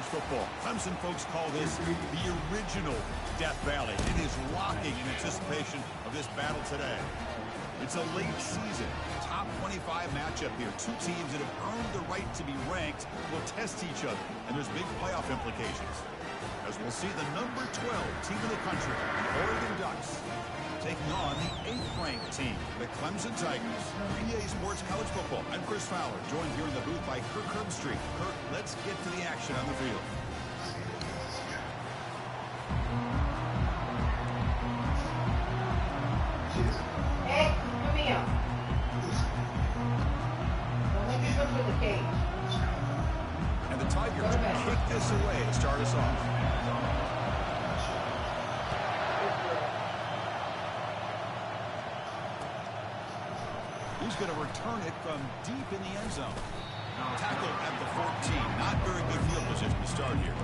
college football. Clemson folks call this the original Death Valley. It is rocking in anticipation of this battle today. It's a late season, top 25 matchup here. Two teams that have earned the right to be ranked will test each other, and there's big playoff implications. As we'll see the number 12 team in the country, the Oregon Ducks, taking on the 8th-ranked team, the Clemson Tigers. EA Sports College Football. I'm Chris Fowler, joined here in the booth by Kirk Herbstreit. Kirk, let's get to the action on the field. Hey, come here. Don't let me go through the cage. And the Tigers kick this away to start us off. He's going to return it from deep in the end zone. Tackle at the 14. Not very good field position to start here.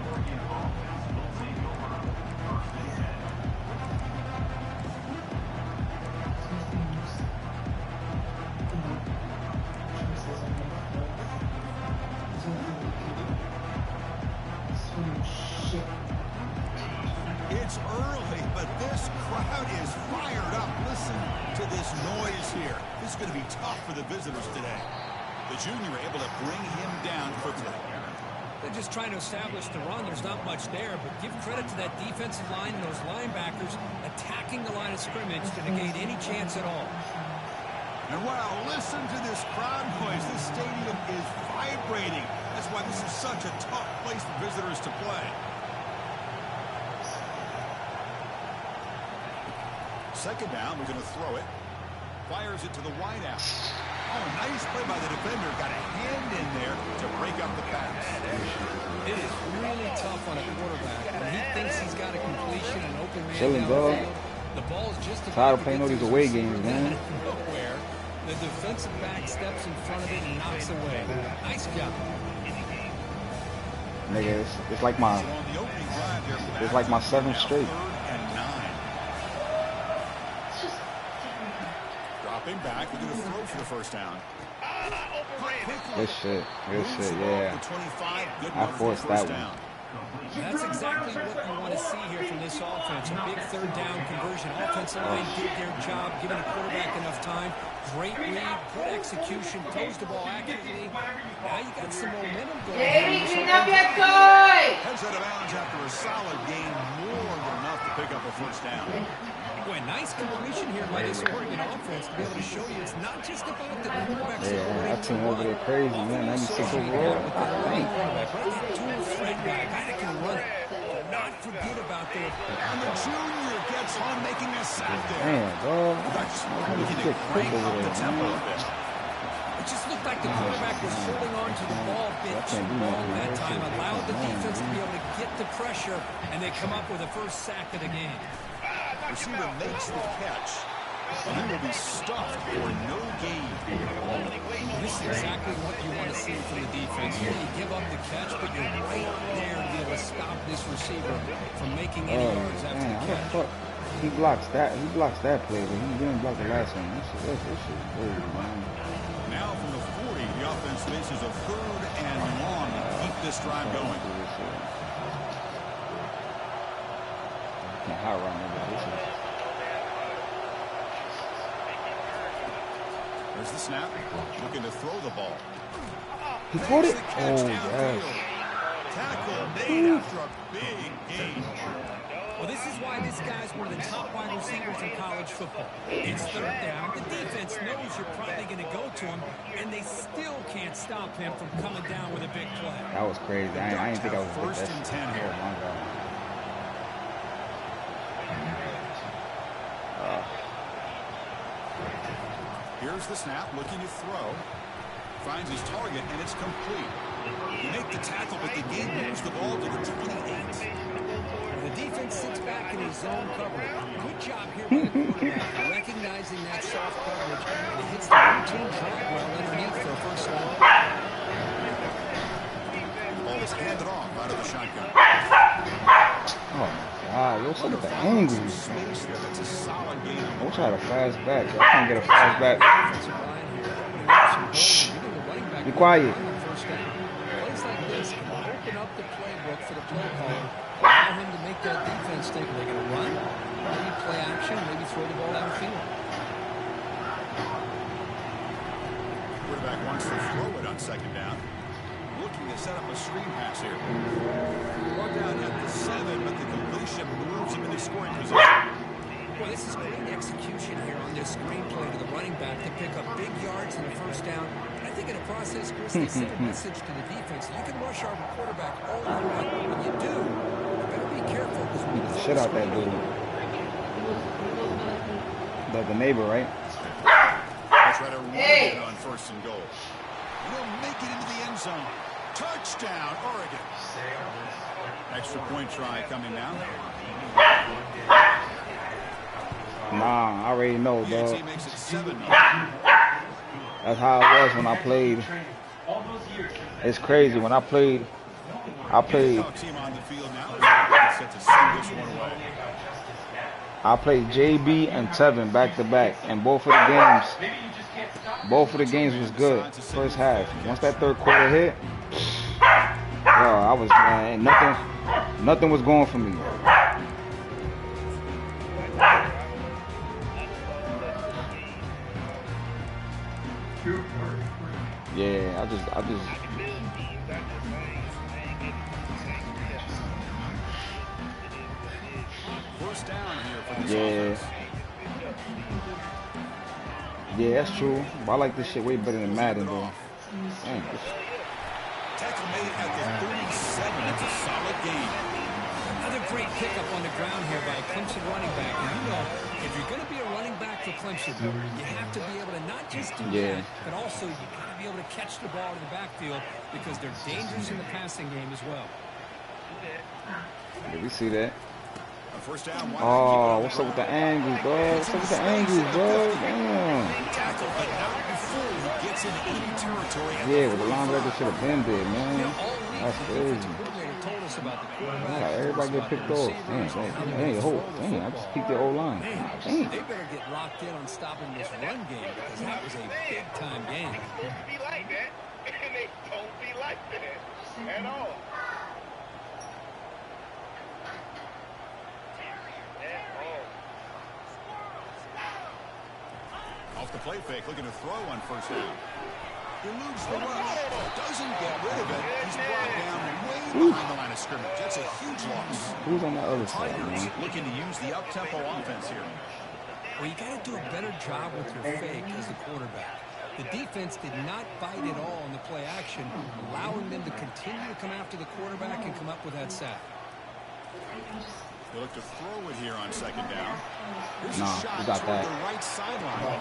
It's early, but this crowd is fired up. Listen to this noise here. This is going to be tough for the visitors today. The junior able to bring him down quickly. They're just trying to establish the run. There's not much there, but give credit to that defensive line and those linebackers attacking the line of scrimmage to negate any chance at all. And wow, listen to this crowd noise. This stadium is vibrating. That's why this is such a tough place for visitors to play. Second down, we're going to throw it. Fires it to the wideout. Oh, nice play by the defender. Got a hand in there to break up the pass. It is really tough on a quarterback. When he thinks he's got a completion and open man Chilling, down the dog. field, the ball's just Tired of playing all these away games, man. Nowhere. The defensive back steps in front of it and knocks away. Nice job. Nigga, it's like my seventh straight. Dropping back, we're going to throw for the first down. Good shit, yeah. I forced that one. That's exactly what you want to see here from this offense. A big third down conversion. Offensive line did their job, giving the quarterback enough time. Great read, good execution, throws the ball accurately. Now you got some momentum going. Baby, clean up your toy! Heads out of bounds after a solid gain, more than enough to pick up a first down. Boy, nice completion here by this Oregon offense to be able to show you it's not just about the quarterback. Yeah, that team over there crazy, man. 96 overall. Dual threat guy that can run it. Do not forget about that. And the junior gets home making a sack there. Damn, dog. Looking to crank up the tempo a bit. It just looked like the quarterback was holding on to the ball a bit too long that time, allowed the defense to be able to get the pressure, and they come up with the first sack of the game. Receiver makes the catch, and he will be stuffed for no gain. This is exactly what you want to see from the defense. You give up the catch, but you're right there to be able to stop this receiver from making any yards after the catch. He blocks that play, but he didn't block the last one. This shit is crazy, man. Now from the 40, the offense faces a third and long to keep this drive going. Can't high run nobody. There's the snap. Looking to throw the ball. He caught it. Oh, yes. Tackle made after a big gain. Well, this is why this guy's one of the top wide receivers in college football. It's third down. The defense knows you're probably going to go to him, and they still can't stop him from coming down with a big play. That was crazy. I didn't think I was first and 10 here. Oh, my God. Here's the snap, looking to throw. Finds his target, and it's complete. You make the tackle, but the game moves the ball to the 28. The defense sits back in his zone coverage. Good job here by the quarterback, recognizing that soft coverage, and he hits the routine drag well underneath for a first down. Ball is handed off out of the shotgun. Oh, my God. Yo, look at the angle. That's a solid game. I wish I had a fast back. I can't get a fast back. Shh. Be quiet. Plays like this can open up the play playbook for the play caller. Allow him to make that defense think, are they going to run? Maybe play action, maybe throw the ball downfield. Quarterback wants to throw it on second down. Looking to set up a screen pass here. Brought down at the 7, but the completion moves him into scoring position. Boy, this is great execution here on this screen play to the running back to pick up big yards in the first down. And I think in the process, Chris, they send a message to the defense. You can rush our quarterback all you want. When you do, you better be careful. Shit out that dude. The neighbor, right? Let's try to run it on first and goal. He'll make it into the end zone. Touchdown, Oregon. Extra point try coming now. Nah, I already know, dog. He makes it 7-0. That's how it was when I played. It's crazy. When I played. Team on the field now. Set to send this one away. I played JB and Tevin back to back, and both of the games was good. First half. Once that third quarter hit, I was nothing was going for me. Yeah, I just. First down here for this offense. Yeah, that's true. But I like this shit way better than Madden, though. Dang, Tackle made at the 37. It's a solid game. Another great pickup on the ground here by a Clemson running back. And you know, if you're going to be a running back for Clemson, you have to be able to not just do that, but also you got to be able to catch the ball in the backfield because they're dangerous in the passing game as well. Did we see that? First down, oh, what's up with the angles, bro? What's up with the angles, bro? Damn. Tackle, but not before he gets into enemy territory. Yeah, but the linebacker should have been there, man. That's crazy. Everybody get picked off. Damn, I just peeked the old line. They better get locked in on stopping this run game because that was a big-time game. It's supposed to be like that, and they don't be like that at all. Off the play fake, looking to throw on first down. Eludes the rush. Doesn't get rid of it. He's brought down way behind the line of scrimmage. That's a huge loss. Who's on the other side, Tigers man? looking to use the up-tempo offense here. Well, you got to do a better job with your fake as a quarterback. The defense did not bite at all in the play action, allowing them to continue to come after the quarterback and come up with that sack. They look to throw it here on second down. Here's Nah, a shot we got toward that. the right sideline.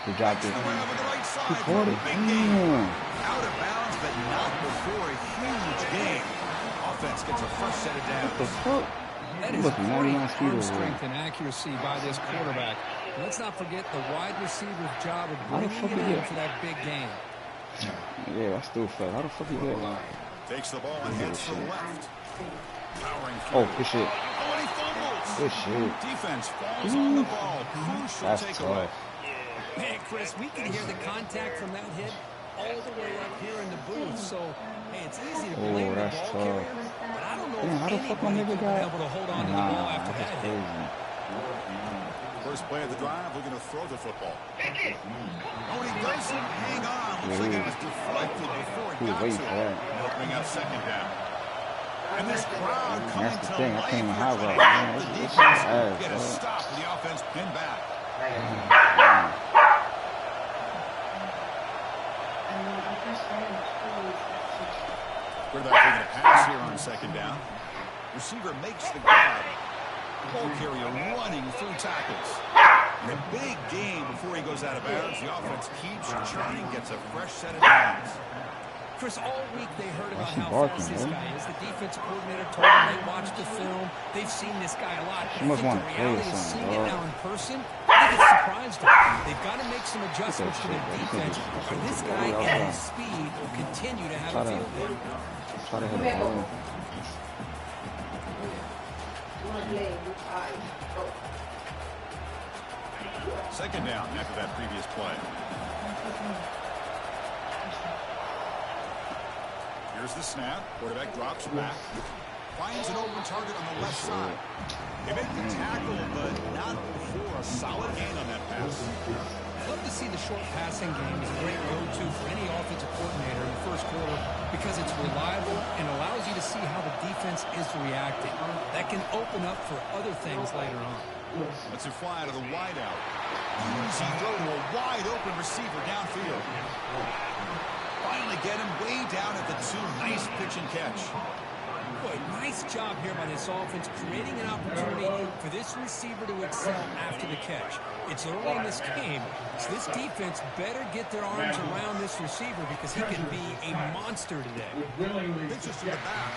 He dropped it. Around with the right side. 240. Big game. Out of bounds, but not before a huge game. Offense gets a first set of downs. What the fuck? That is Look, great 99 speed arm over strength and accuracy by this quarterback. And let's not forget the wide receiver's job of How the bringing fuck it he in get? for that big game. Yeah, I still fell. How the fuck he hit? Takes the ball and heads to the left. Powering Oh, through. good shit. Oh, and he fumbles. Good shit. Defense falls on the ball. Crucial That's takeaway. tough. Man, Chris, we can hear the contact from that hit all the way up here in the booth. So, hey, it's easy to blame the that's ball tough. carrier, but I don't know Damn, how if the fuck my anybody nigga could be got? able to hold on to the ball Nah, after that's that hit. crazy. First play of the drive, looking to throw the football. Oh, and he doesn't hang on. Looks like it was deflected before He it was got waiting to for him. that. They'll bring up second down. And this crowd coming That's the to thing. I life. can't even high Trying route, to man. help the This is defense ass, get a bro. stop with the offense pinned back. Quarterback taking a pass here on second down. Receiver makes the grab. Ball carrier running through tackles. And a big game before he goes out of bounds. The offense keeps churning, gets a fresh set of downs. Chris, all week they heard about That's how barking, fast this man. guy is. The defensive coordinator told them they watched the film. They've seen this guy a lot. She must I think wanna the play reality is something, seeing it dog. now in person, I think it surprised them. They've got to make some adjustments to their defense, or this guy at his speed will continue to have a field day. Try to hit the ball. Second down after that previous play. Here's the snap. Quarterback drops back. finds an open target on the left side. They make the tackle, but not before a solid gain on that pass. I love to see the short passing game as a great go-to for any offensive coordinator in the first quarter because it's reliable and allows you to see how the defense is reacting. That can open up for other things later on. Let's it fly out of the wide out. Easy throw to a wide open receiver downfield. Finally get him way down at the 2. Nice pitch and catch. Boy, nice job here by this offense creating an opportunity for this receiver to excel after the catch. It's early in this game, so this defense better get their arms around this receiver because he can be a monster today. Pitches to the back.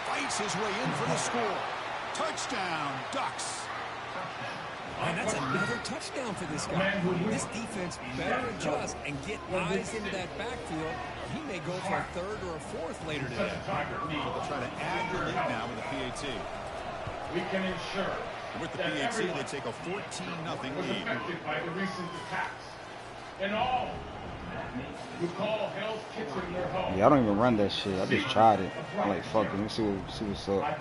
Fights his way in for the score. Touchdown, Ducks. And that's another touchdown for this guy. This defense better adjust and get eyes into that backfield. He may go for a 3rd or a 4th later today. They'll try to add the lead now with the PAT. We can ensure with the PAT, they take a 14-0 lead. Affected by the recent attacks. And all who call Hell's Kitchen their home. Yeah, I don't even run that shit. I just tried it. I'm like, fuck it. Let me see what's up.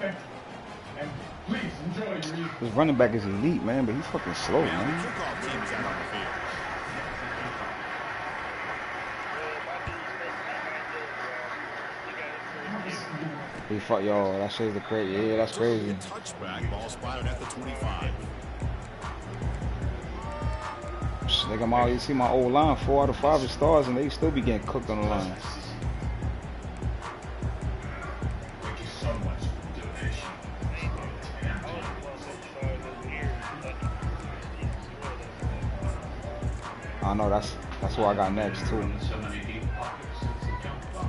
And please enjoy your evening. This running back is elite, man, but he's fucking slow, The man. kickoff team is out on the field. He fuck, yo, that shit's the crazy. Yeah, that's crazy. Touchback, ball spotted at the 25. Like I'm out, you see my old line, 4 out of 5 is stars, and they still be getting cooked on the line. Thank you so much for the donation. I know that's what I got next too. So many deep pockets since the jump ball.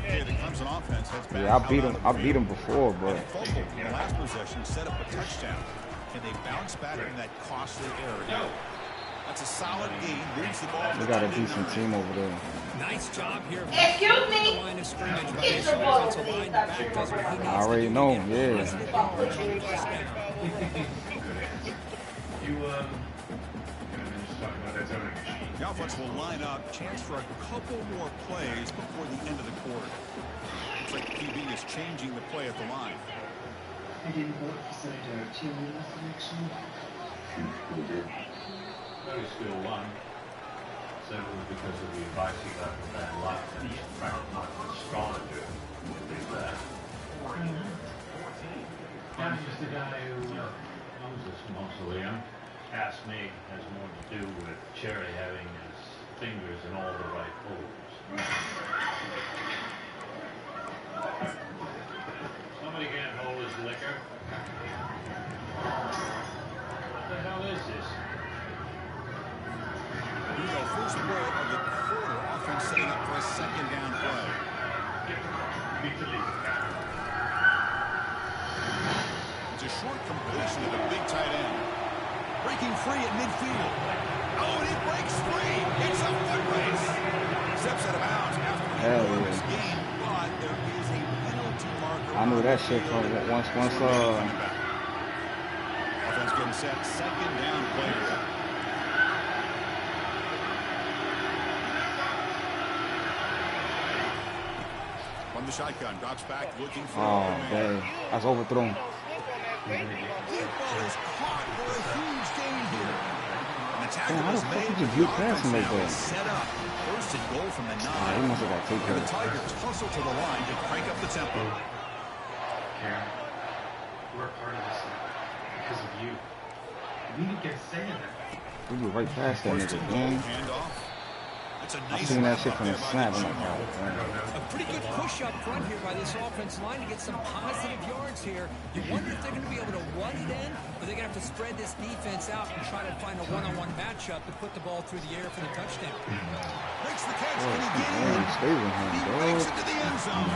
Yeah, the Clemson offense has been Yeah, I beat him before, but fumbled in the last possession, set up a touchdown. Can they bounce back from that costly error? No. That's a solid gain. Moves the ball. we got a decent team over there. Nice job here. Excuse me. The line of scrimmage by Get this your ball, offensive line. The back does what he needs I already to do know, to get yeah. positive yardage on the first down. The offense will line up. Chance for a couple more plays before the end of the quarter. Looks like the QB is changing the play at the line. I didn't vote for Senator Tilly last election. Very still won. Simply because of the advice he got from bad luck and not astrologer did that. And he's the guy who owns this mausoleum. Asked me has more to do with Cherry having his fingers in all the right holes. Somebody can't hold his liquor. What the hell is this? Here we go. First play of the quarter. Offense setting up for a 2nd down play. It's a short completion to the big tight end. Breaking free at midfield. Oh, and he breaks free. It's a foot race. Steps out of bounds after the enormous gain, but there is a penalty marker. I knew that shit from once. Offense getting set. 2nd down play. From the shotgun, drops back, looking for. Oh, dang, that's overthrown. Deep ball is caught for a huge gain here. And the tackle Damn, how the is fuck made. did you view passing like Now that? is set up. 1st and goal from the 9. He must have got taken. And the Tigers hustle to the line to crank up the tempo. Karen, we're part of this because of you. We didn't get a say in it. We get right past that 1st nigga, and goal, man. handoff. That's a I nice seen that wrap shit up from the there by snap. the I'm like, Ncaa. oh, man. A pretty good push up front here by this offensive line to get some positive yards here. You wonder if they're going to be able to run it in, or they're going to have to spread this defense out and try to find a one-on-one matchup to put the ball through the air for the touchdown. Makes the catch. Can he get Man, in? he stays with him, He dog. breaks into the end zone.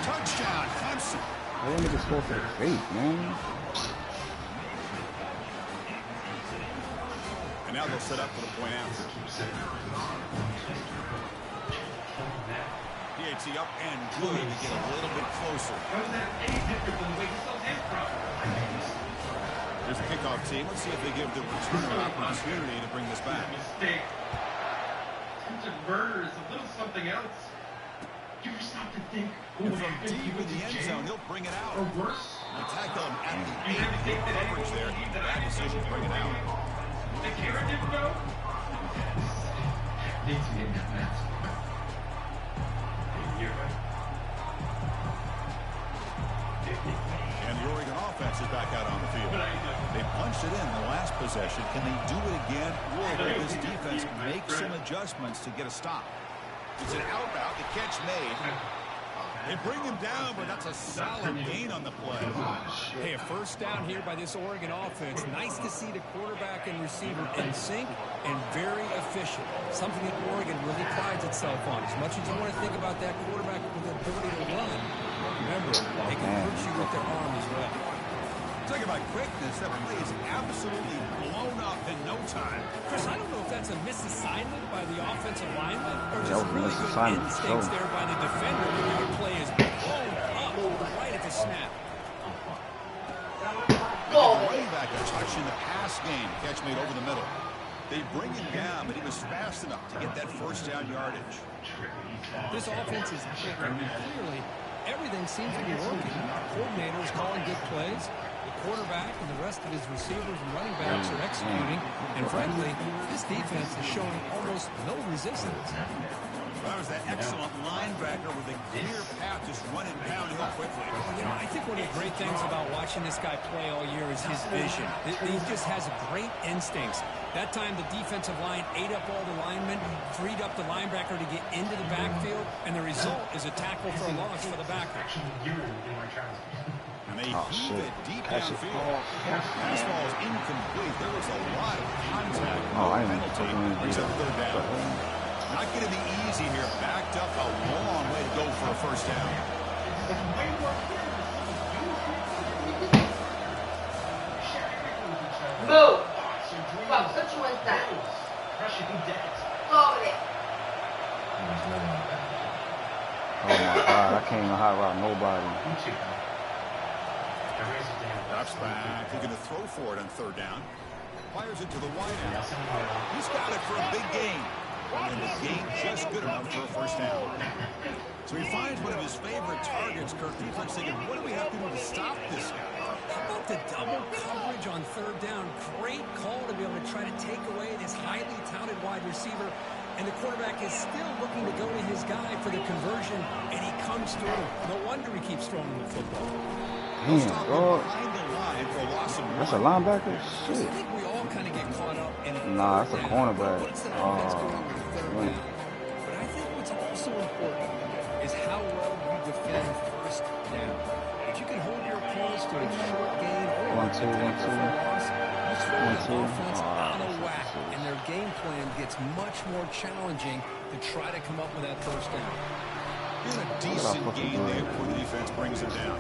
Touchdown, Clemson. Why them niggas score for the fake, man? And now they'll set up for the point after. PAT up and good to get a little bit closer. There's the kickoff team. Let's see if they give the returner an opportunity to bring this back. Mistake. Attempted murder is a little something else. You ever stop to think who And would from happen deep if in the he end was zone, jammed? he'll bring it out. Or worse? They tackle him at the 8. Good coverage there. Bad decision to bring it out. The camera didn't go? Needs to get in that mask. You're right. And the Oregon offense is back out on the field. They punched it in the last possession. Can they do it again? Or will this defense make some adjustments to get a stop? It's an out route. The catch made. They bring him down, but that's a solid gain on the play. Hey, a first down here by this Oregon offense. Nice to see the quarterback and receiver in sync and very efficient. Something that Oregon really prides itself on. As much as you want to think about that quarterback with the ability to run, remember, they can hurt you with their arm as well. Talking about quickness, that play is absolutely blown up in no time. Chris, I don't know if that's a misassignment by the offensive lineman or just was a really good misassignment, instincts so. there by the defender. The play is blown up right at the snap. The running back a touch in the pass game. Catch made over the middle. They bring him down, but he was fast enough to get that first down yardage. This offense is quick. I mean, clearly, everything seems to be working. The coordinator is calling good plays. The quarterback and the rest of his receivers and running backs are executing. And frankly, this defense is showing almost no resistance. That was that excellent linebacker with a clear path just running downhill quickly. You know, I think one of the great things about watching this guy play all year is his vision. He just has great instincts. That time, the defensive line ate up all the linemen, freed up the linebacker to get into the backfield, and the result is a tackle for a loss for the backer. And they heave it deep downfield. Fastball is incomplete. There was a lot of contact. I didn't Penalty brings up third down. Not going to be easy here. Backed up a long way to go for a first down. Move. Well, which one's that? Go over there. Oh my God, I can't even hot route nobody. Drops back. He's going to throw for it on third down. Fires it to the wide out. He's got it for a big gain. And the gain just good enough for a first down. So he finds one of his favorite targets. Kirk defense thinking, what do we have to do to stop this guy? How about the double coverage on third down? Great call to be able to try to take away this highly touted wide receiver. And the quarterback is still looking to go to his guy for the conversion, and he comes through. No wonder he keeps throwing the football. Damn, dog. Behind the line for a loss of That's a one. linebacker? I Shit. think we all kind of get caught up in Nah, that's a cornerback. What's the offense doing with third man. down? But I think what's also important is how well you defend first down. If you can hold your opponents to a short gain or 1-2, 1-2. you throw the 1-2. offense out of Oh, whack, and their game plan gets much more challenging to try to come up with that first down. And a decent gain there before the defense brings him down.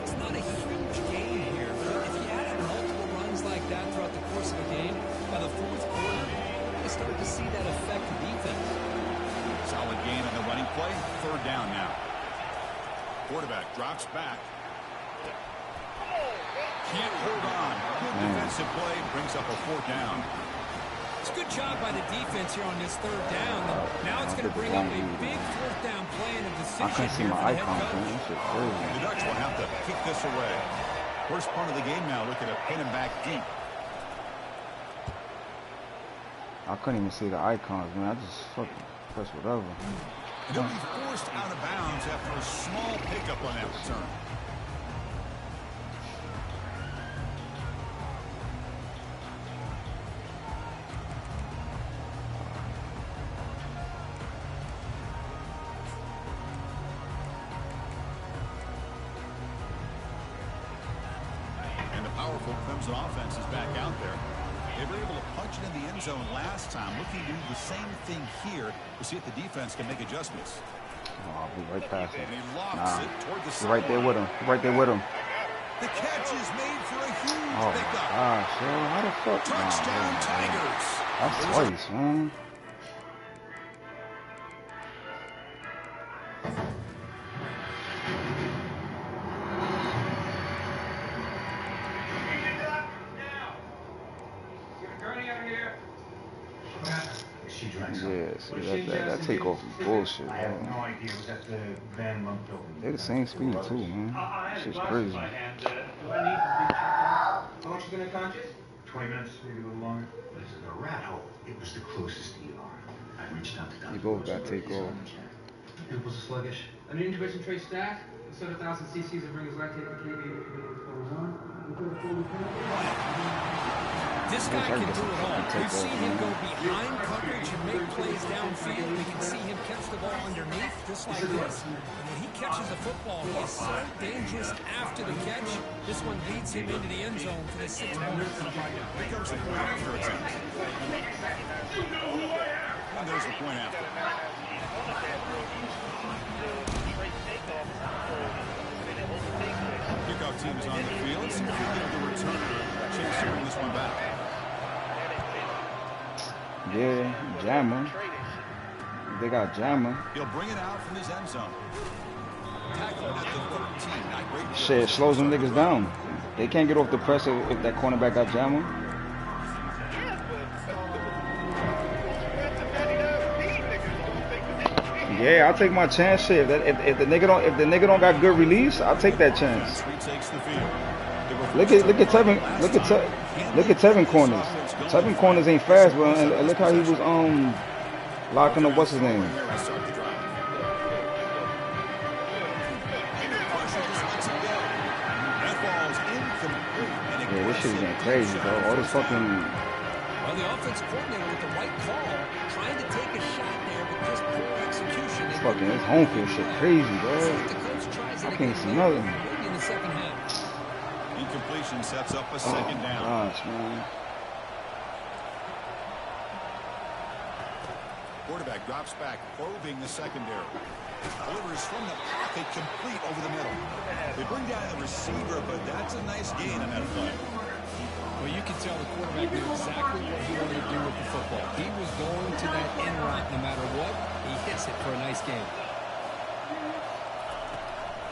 It's not a huge gain here, but if you add multiple runs like that throughout the course of a game, by the fourth quarter, you start to see that affect the defense. Solid gain on the running play. Third down now. Quarterback drops back. Can't hold on. Good defensive play. Brings up a fourth down. It's a good job by the defense here on this third down. Now it's going to bring up a big fourth down play and a decision I couldn't see here my for the head icon, coach. man. This shit crazy. The Ducks will have to kick this away. First punt of the game now. Looking to pin him back deep. I couldn't even see the icons, man. I just fucking press whatever. And he'll be forced out of bounds after a small pickup on that return. And the powerful Crimson offense is back out there. They were able to punch it in the end zone last time. Looking to do the same thing here to see if the defense can make adjustments. Oh, I'll be right past him. And he lofts Nah. it toward the You're right there with him. You're right there with him. The catch is made for a huge Oh, my pickup. gosh, yo. How the fuck? Touchdown, Nah, Tigers. that's twice, man. She drank some. Yes. See, that takeoff is bullshit, I have bro. no idea. It was at the Van Lunk building. They're the same speed too, man. It's just crazy. Do I need to be checked out? How much you gonna conscious? 20 minutes, maybe a little longer. This is a rat hole. It was the closest ER. I reached out to Dr. You both got to take off. Pupils are sluggish. An intubation tray stacked. Instead of 1,000 cc's of ring is lactate and KV. This guy can do it all. We've seen him go behind coverage and make plays downfield. We can see him catch the ball underneath, just like this. And when he catches a football, he's so dangerous after the catch. This one leads him into the end zone for the 6 points. Here comes the point after attempt. And there's the point after. Kickoff team is on the field. Let's see if we can give the returner a chance to bring this one back. Yeah, Jammer. They got Jammer. He'll bring it out from his end zone. Tackle at the 13. Not great. Shit, slows them niggas down. They can't get off the press if that cornerback got Jammer. Yeah, I'll take my chance. Shit, if the nigga don't got good release, I'll take that chance. Look at Tevin corners. Tevin corners ain't fast, bro. And look how he was locking up what's his name. Yeah, this shit is getting crazy, bro. All this fucking. Well, the offense coordinator with the right call, trying to take a shot there, but just poor execution. This fucking this home field shit crazy, bro. I can't see nothing. In the second half. Incompletion sets up a second down. Gosh, man. Quarterback drops back, probing the secondary. Delivers from the pocket, complete over the middle. They bring down the receiver, but that's a nice gain on that play. Well, you can tell the quarterback knew exactly what he wanted to do with the football. He was going to that end route no matter what. He hits it for a nice gain.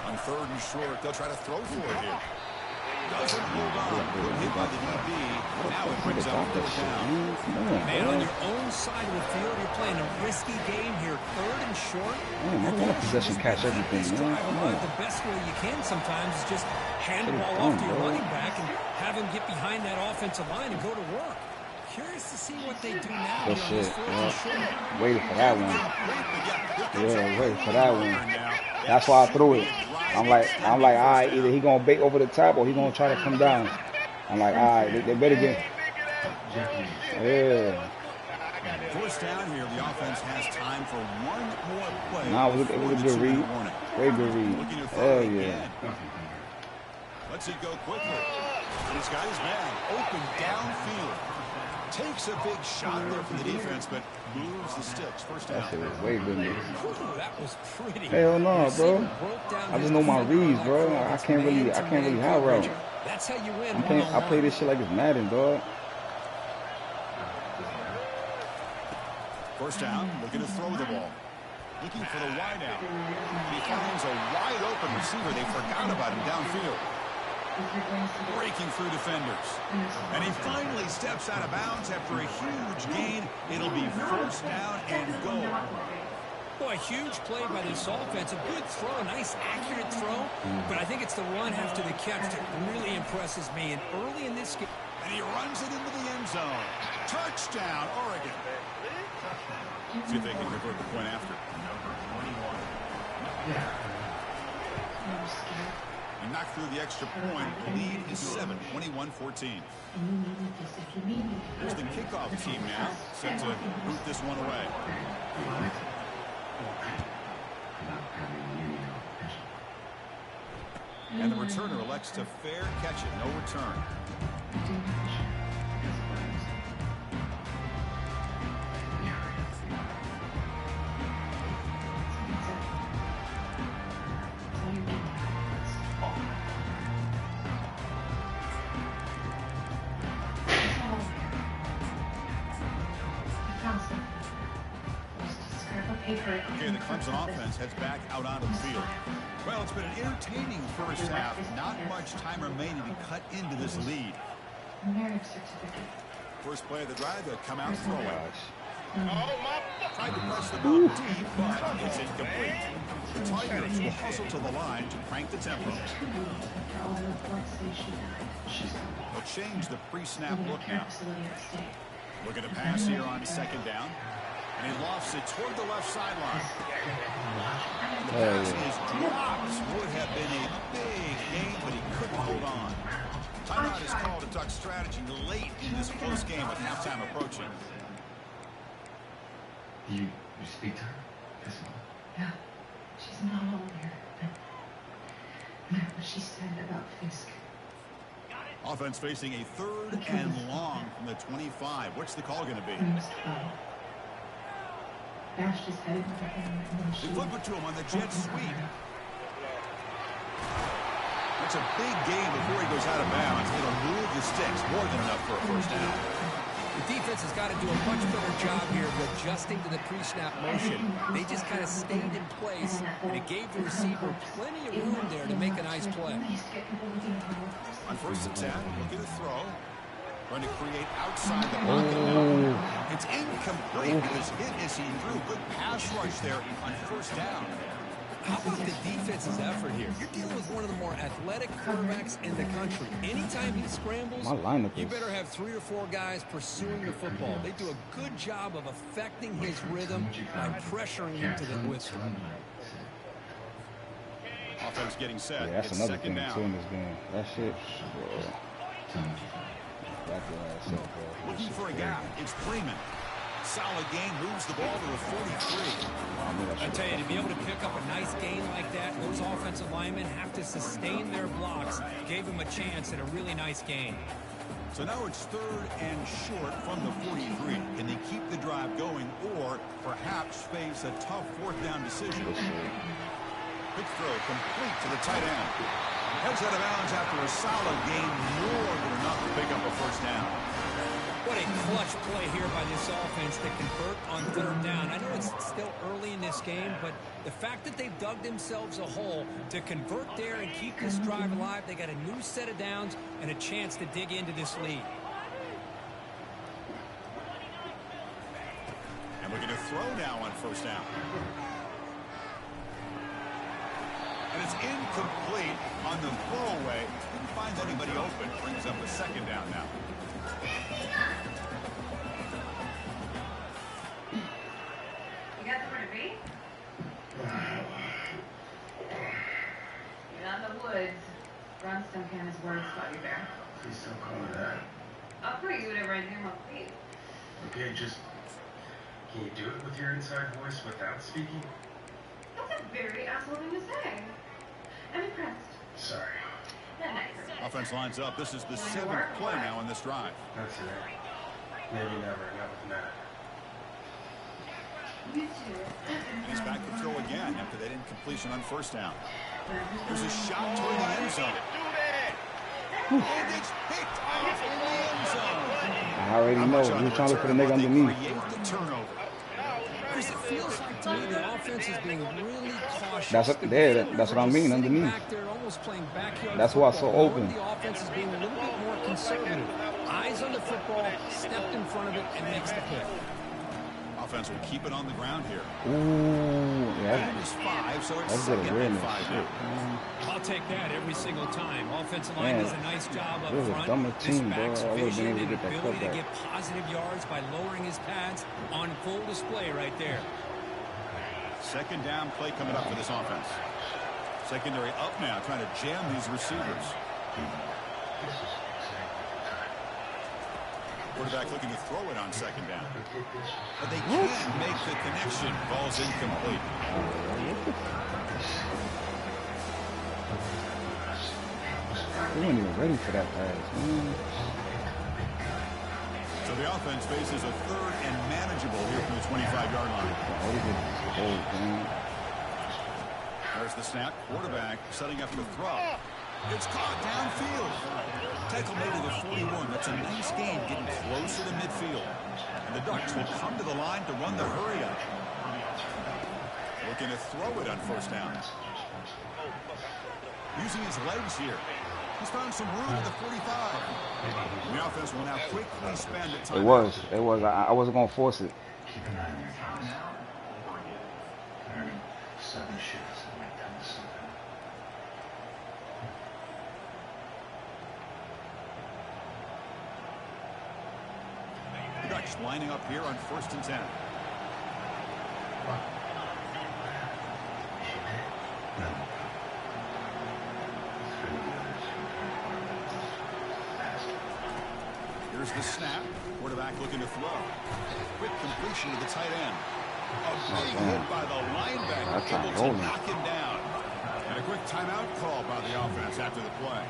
On 3rd and short, they'll try to throw for it here. Doesn't hold on. Good hit by the DB. Now it brings up 4th down. Man, on your own side of the field, you're playing a risky game here. 3rd and short. Man, I want to possession catch everything, man. The best way you can sometimes is just hand the ball off to your running back and have him get behind that offensive line and go to work. Curious to see what they do now. Good shit. Yeah. Waited for that one. Yeah, waited for that one. That's why I threw it. I'm like, all right, either he gonna bait over the top or he gonna try to come down. I'm like, all right, they better get. Yeah. 1st down here. The offense has time for one more play. Nah, it was a good read. Very good read. Hell yeah. Let's it go quickly. He's got his man open downfield. Takes a big shot there from the defense, but moves the sticks. 1st down. That shit was way good. That was pretty. Hell no, bro. I just know my reads, bro. I can't really high route. That's how you win. I play this shit like it's Madden, dog. 1st down, looking to throw the ball. Looking for the wide out. He finds a wide open receiver. They forgot about him downfield. Breaking through defenders. And he finally steps out of bounds after a huge gain. It'll be 1st down and goal. Boy, huge play by this offense. A good throw, a nice accurate throw. But I think it's the run after the catch that really impresses me. And early in this game. And he runs it into the end zone. Touchdown, Oregon. See if they can convert the point after. And knocked through the extra point. The lead is 7, 21-14. Here's the kickoff team now, set to boot this one away. And the returner elects to fair catch it. No return. Okay, the Clemson offense heads back out onto the field. Well, it's been an entertaining 1st half. Not much time remaining to cut into this lead. 1st play of the drive, they'll come out throwing. Tried to press the ball deep, but it's incomplete. The Tigers will hustle to the line to crank the tempo. They'll change the pre-snap look now. Looking to pass here on second down. And he lofts it toward the left sideline. The pass is dropped. Would have been a big gain, but he couldn't hold on. Timeout is called to talk strategy late in this close game with halftime approaching. You speak to her? Yes, Yeah, she's not on here. But what she said about Fisk. Offense facing a 3rd and long from the 25. What's the call going to be? Bashed his head with her hand, and then They flip it to him on the jet sweep. That's a big gain before he goes out of bounds. It'll move the sticks more than enough for a first down. The defense has got to do a much better job here of adjusting to the pre-snap motion. They just kind of stayed in place, and it gave the receiver plenty of room there to make a nice play. On first and 10, looking to throw. Trying to create outside the pocket. It's incomplete because hit as he threw. Good pass rush there on first down. How about the defense's effort here? You're dealing with one of the more athletic quarterbacks in the country. Anytime he scrambles, you better have 3 or 4 guys pursuing the football. They do a good job of affecting his rhythm by pressuring him to the whistle. Offense getting set. Yeah, that's it's another second thing down. too in this game. That shit. Looking for a gap. It's Freeman. Solid gain, moves the ball to the 43. I tell you, to be able to pick up a nice gain like that, those offensive linemen have to sustain their blocks. Gave him a chance at a really nice gain. So now it's 3rd and short from the 43. Can they keep the drive going or perhaps face a tough 4th down decision? Quick throw complete to the tight end. Heads out of bounds after a solid gain, more than enough to pick up a first down. What a clutch play here by this offense to convert on 3rd down. I know it's still early in this game, but the fact that they've dug themselves a hole to convert there and keep this drive alive, they got a new set of downs and a chance to dig into this lead. And we're going to throw now on first down. And it's incomplete on the throwaway. Didn't find anybody open. Brings up a second down now. You got somewhere to be? You're not in the woods. Ronstone can his words while you're there. Please don't call me that. I'll put you whatever I do, my please. Okay, just... Can you do it with your inside voice without speaking? That's a very asshole thing to say. I'm impressed. Sorry. Not nice. Offense lines up. This is the 7th play now in this drive. That's it. Maybe never. Not with Matt. You too. He's back to throw again after that incompletion on first down. There's a shot toward the end zone. And it's picked off in the end zone. I already know. You're trying to look for the nigga underneath. Create the turnover. Chris, it feels like to me the offense is being really cautious. That's what I mean, underneath. Back there, almost playing backyard That's why it's so football. open. The offense is being a little bit more conservative. Eyes on the football, stepped in front of it, and makes the pick. Offense will keep it on the ground here. Ooh, yeah. It's 5, so it's That's good 2nd and awareness. 5 now. I'll take that every single time. Offensive line Man, does a nice job up this is a front. dumber This team, bro. back's I would've been vision able to and get that ability to cutback. get positive yards by lowering his pads on full display right there. 2nd down play coming up for this offense. Secondary up now, trying to jam these receivers. Quarterback looking to throw it on 2nd down. But they can't make the connection. Ball's incomplete. They weren't even ready for that pass, man. So the offense faces a 3rd and manageable here from the 25-yard line. What is it? Cold, man. There's the snap. Quarterback setting up the throw. It's caught downfield. Tackle made to the 41. That's a nice gain, getting closer to midfield. And the Ducks will come to the line to run the hurry up. Looking to throw it on first down. Using his legs here. He's found some room at the 45. And the offense will now quickly spend a time. It was. I wasn't going to force it. Keep an eye on your kids. Earn 7 shifts and make them something. The Ducks lining up here on 1st and 10. Here's the snap. Quarterback looking to throw. Quick completion to the tight end. A big hit by the linebacker, able to knock him down. And a quick timeout call by the offense after the play.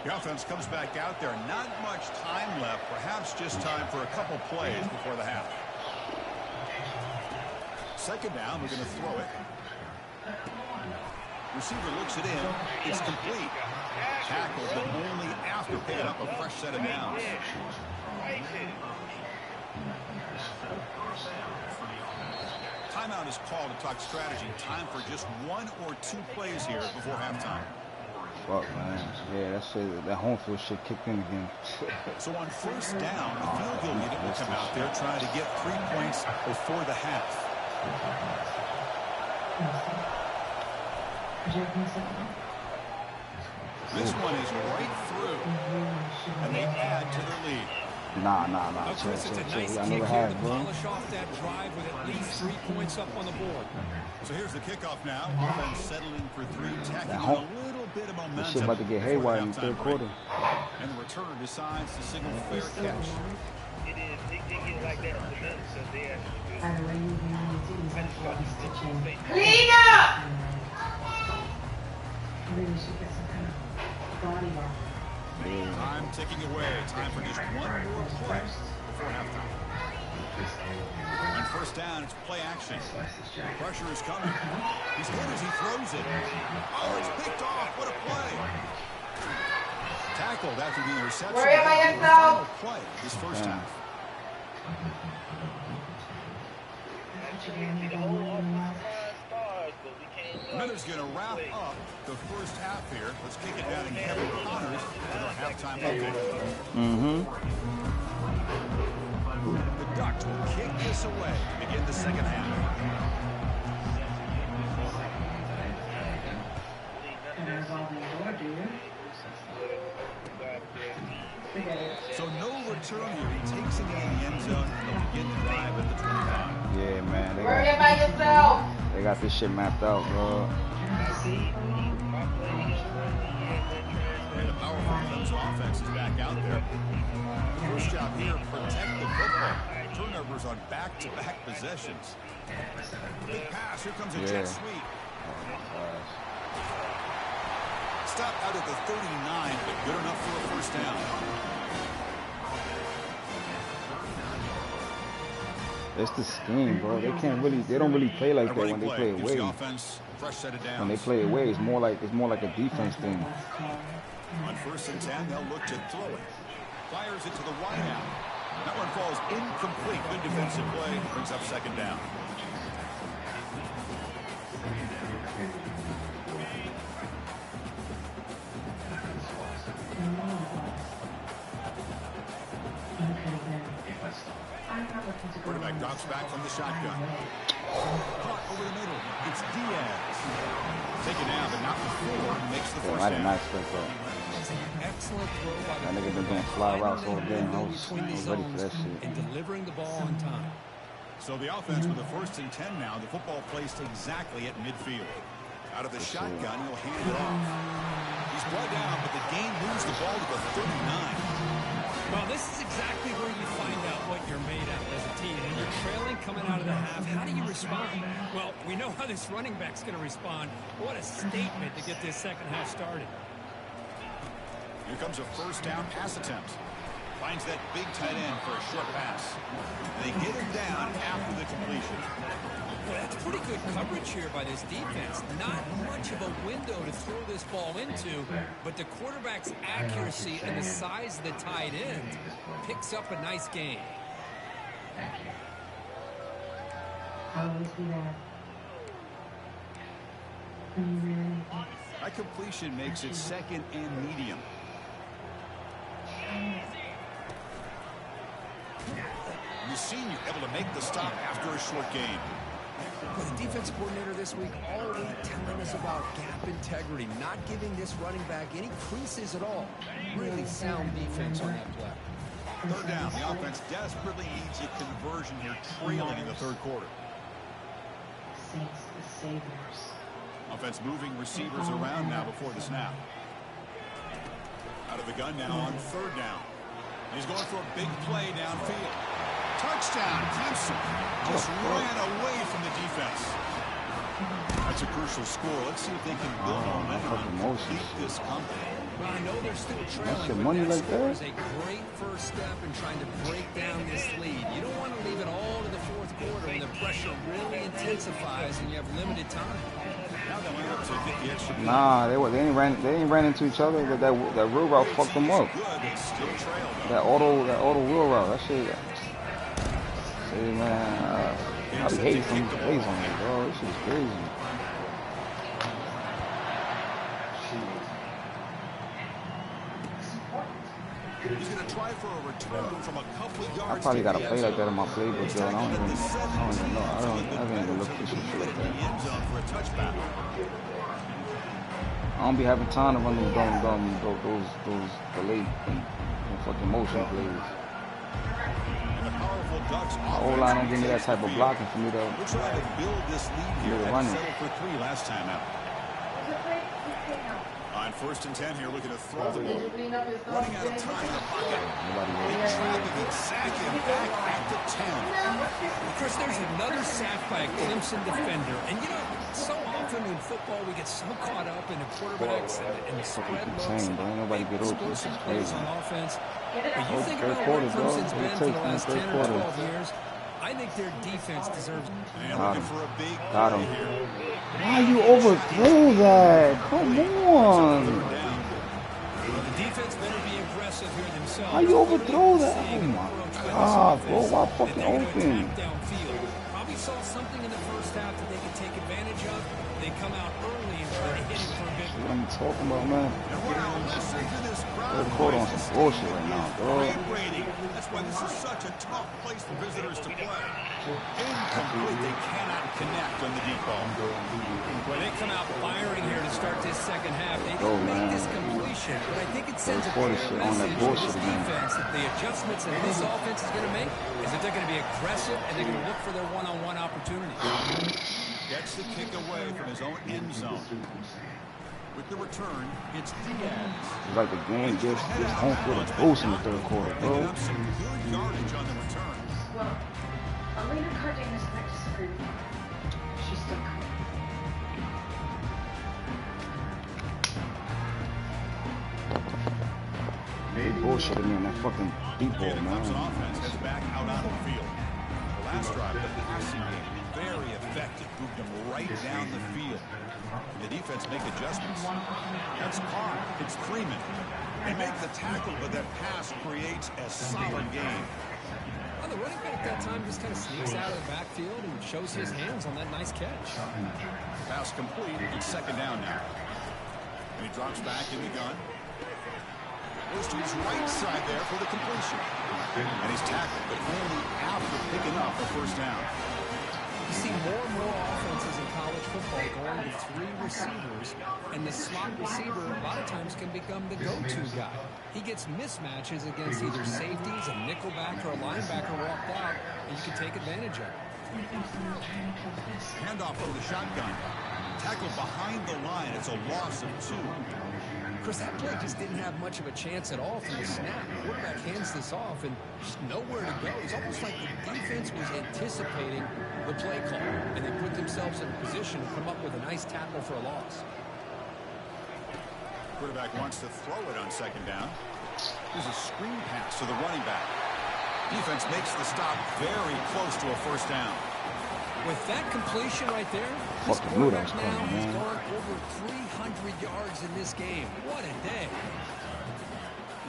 The offense comes back out there. Not much time left. Perhaps just time for a couple plays before the half. 2nd down. We're going to throw it. Receiver looks it in. It's complete. Tackled, but only after picking up a fresh set of downs. Timeout is called to talk strategy. Time for just 1 or 2 plays here before halftime. Fuck, man. Yeah, that home field shit kicked in again. So on 1st down, the field goal unit will come out there trying to get 3 points before the half. This one is right through, and they add to their lead. Nah. Chris, it's a nice kick here to polish off that drive with at least 3 points up on the board. So here's the kickoff now. Offense settling for 3, tacking on a little bit of momentum. This shit about to get haywire in the 3rd quarter. And the returner decides to signal fair catch. It is. They get like that on the minute, so they Clean up! Maybe she gets some kind of body off. Time ticking away. Time for just 1 more play before halftime. On 1st down, it's play action. Pressure is coming. He's hit as he throws it. Oh, it's picked off. What a play. Tackled after the interception. Worry about yourself. Play this 1st half. Miller's going to wrap up the 1st half here. Let's kick it down to Kevin Connors with our halftime update. The Ducks will kick this away to begin the 2nd half. So no return here. He takes it in the end zone. They'll begin the drive at the 25. Yeah, man. Worry about yourself. They got this shit mapped out, bro. And the powerful Clemson offense is back out there. First job here, protect the football. Turnovers on back-to-back possessions. Big pass. Here comes a jet sweep. Stop out at the 39, but good enough for a 1st down. It's the scheme, bro. They don't really play like that when they play away. When they play away, it's more like a defense thing. On 1st and 10, they'll look to throw it. Fires it to the wide out. That one falls incomplete. Good defensive play. Brings up 2nd down. Quarterback drops back from the shotgun. Caught over the middle. It's Diaz. Taken down, but not before. Makes the 1st I did down. not expect that. Excellent throw by That nigga been doing fly routes all day. I was ready for that shit. and delivering the ball on time. So the offense with a 1st and 10 now. The football placed exactly at midfield. Out of the shotgun, he'll hand it off. He's brought down, but the game moves the ball to the 39. Well, this is exactly where you find out what you're made of as a team. When you're trailing coming out of the half, how do you respond? Well, we know how this running back's going to respond. What a statement to get this 2nd half started. Here comes a 1st down pass attempt. Finds that big tight end for a short pass. They get him down after the completion. Well, that's pretty good coverage here by this defense. Not much of a window to throw this ball into, but the quarterback's accuracy and the size of the tight end picks up a nice gain. always be there. When you really need it. That completion makes it second and medium. The senior able to make the stop after a short gain. Well, the defensive coordinator this week all week telling us about gap integrity, not giving this running back any creases at all. Really sound defense on that play. Third down, the offense desperately needs a conversion here, trailing in the third quarter. Saints, the saviors. Offense moving receivers around now before the snap. Out of the gun now on third down. He's going for a big play downfield. Touchdown, Clemson. Just ran away from the defense. That's a crucial score. Let's see if they can build momentum and keep this coming. Well, I know they're still trailing. That's your money like score that? is a great first step in trying to break down this lead. You don't want to leave it all to the fourth quarter when the pressure really intensifies and you have limited time. Now they'll able to get the extra. Nah, they ain't ran into each other, but that wheel route fucked them up. That auto wheel route, that shit. Say man, I be hating some plays on it, bro. This shit is crazy. He's going to try for a return from a couple yards. I probably got to play like that in my playbook, though. I don't even know. I haven't even looked at shit like that. I don't be having time to run those delayed fucking motion plays. My O-line don't give me that type of blocking for me to build this lead here. run it. Settled for 3 last time out. On 1st and 10 here, looking to throw the ball. Running out of time in the pocket. Trapping and sacking back at the 10. Of course, there's another sack by a Clemson defender. And, you know, so often in football we get so caught up in the quarterbacks and the spread looks and explosive plays on offense. But you think about what Clemson's been for the last 10 or 12 years, I think their defense deserves. And looking for a big got him. here. Why you overthrow that? Come on. The defense better be aggressive here themselves. Why you overthrow that? Oh my God, bro, why fucking open? Probably saw something in the first half that they could take advantage of. They come out early and try to hit him for a big What I'm talking about, man. They're caught on some bullshit right now, bro. That's why this is such a tough place for visitors to play. Incomplete. They cannot connect on the deep ball. Well, they come out firing here to start this second half. They didn't make this completion, but I think it sends a clear message to this defense that the adjustments that this offense is going to make is that they're going to be aggressive and they're going to look for their one-on-one opportunities. Gets the kick away from his own end zone. With the return, it's Diaz. It's like the game just home field a boost in the third quarter, bro. Picking up some good yardage on the return. Well, Elena Cardenas might disagree with me. She's still coming. They bullshitted me on that fucking deep ball, The Clemson man. offense heads back out on the field. The last drive, the passing game, very effective. Moved them right down the field. The defense make adjustments. That's Carr. It's Freeman. They make the tackle, but that pass creates a solid game. Well, the running back that time just kind of sneaks out of the backfield and shows his hands on that nice catch. Pass complete. It's second down now. And he drops back in the gun. Goes to his right side there for the completion. And he's tackled, but only after picking up the first down. You see more and more offenses in college football going with 3 receivers, and the slot receiver a lot of times can become the go-to guy. He gets mismatches against either safeties, a nickelback, or a linebacker walked out, and you can take advantage of it. Handoff from the shotgun. Tackled behind the line. It's a loss of 2. Chris, that play just didn't have much of a chance at all from the snap. The quarterback hands this off and just nowhere to go. It's almost like the defense was anticipating the play call, and they put themselves in a position to come up with a nice tackle for a loss. Quarterback wants to throw it on second down. There's a screen pass to the running back. Defense makes the stop very close to a first down. With that completion right there, this quarterback now has gone over 300 yards in this game. What a day.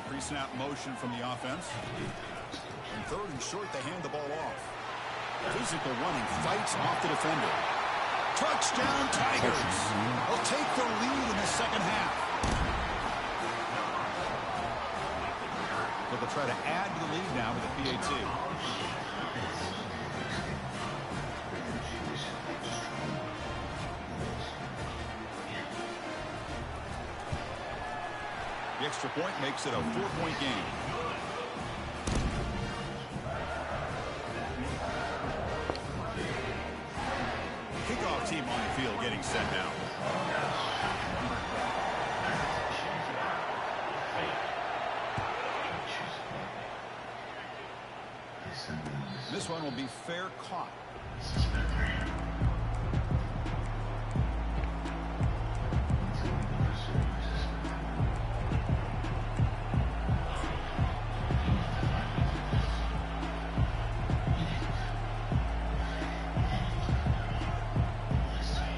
Pre-snap motion from the offense. And third and short, they hand the ball off. Physical running, fights off the defender. Touchdown, Tigers. They'll take the lead in the second half. But they'll try to add to the lead now with a PAT. The extra point makes it a 4-point game. Kickoff team on the field getting set now. This one will be fair caught.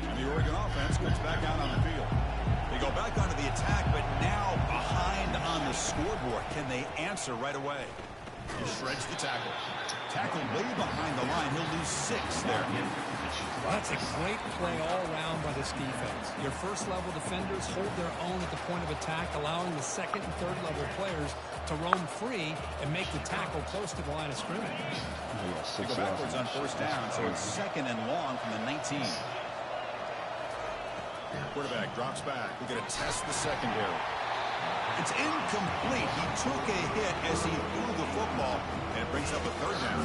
And the Oregon offense comes back out on the field. They go back onto the attack, but now behind on the scoreboard. Can they answer right away? He shreds the tackle. Tackle way behind the line. He'll lose 6 there. That's a great play all around by this defense. Your first-level defenders hold their own at the point of attack, allowing the second and third-level players to roam free and make the tackle close to the line of scrimmage. They go backwards on first down, so it's 2nd and long from the 19. Quarterback drops back. We're going to test the secondary. It's incomplete. He took a hit as he threw the football, and it brings up a 3rd down.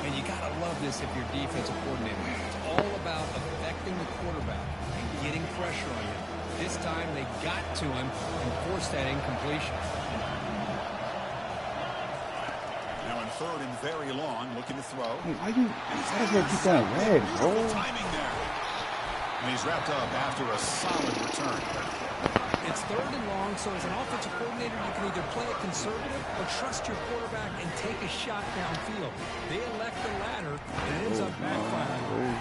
And you got to love this if you're defensive coordinator. It's all about affecting the quarterback and getting pressure on him. This time they got to him and forced that incompletion. Now in 3rd and very long, looking to throw. Hey, why you keep going red, bro? Timing there. And he's wrapped up after a solid return. It's 3rd and long, so as an offensive coordinator, you can either play it conservative or trust your quarterback and take a shot downfield. They elect the latter, and it ends up backfiring.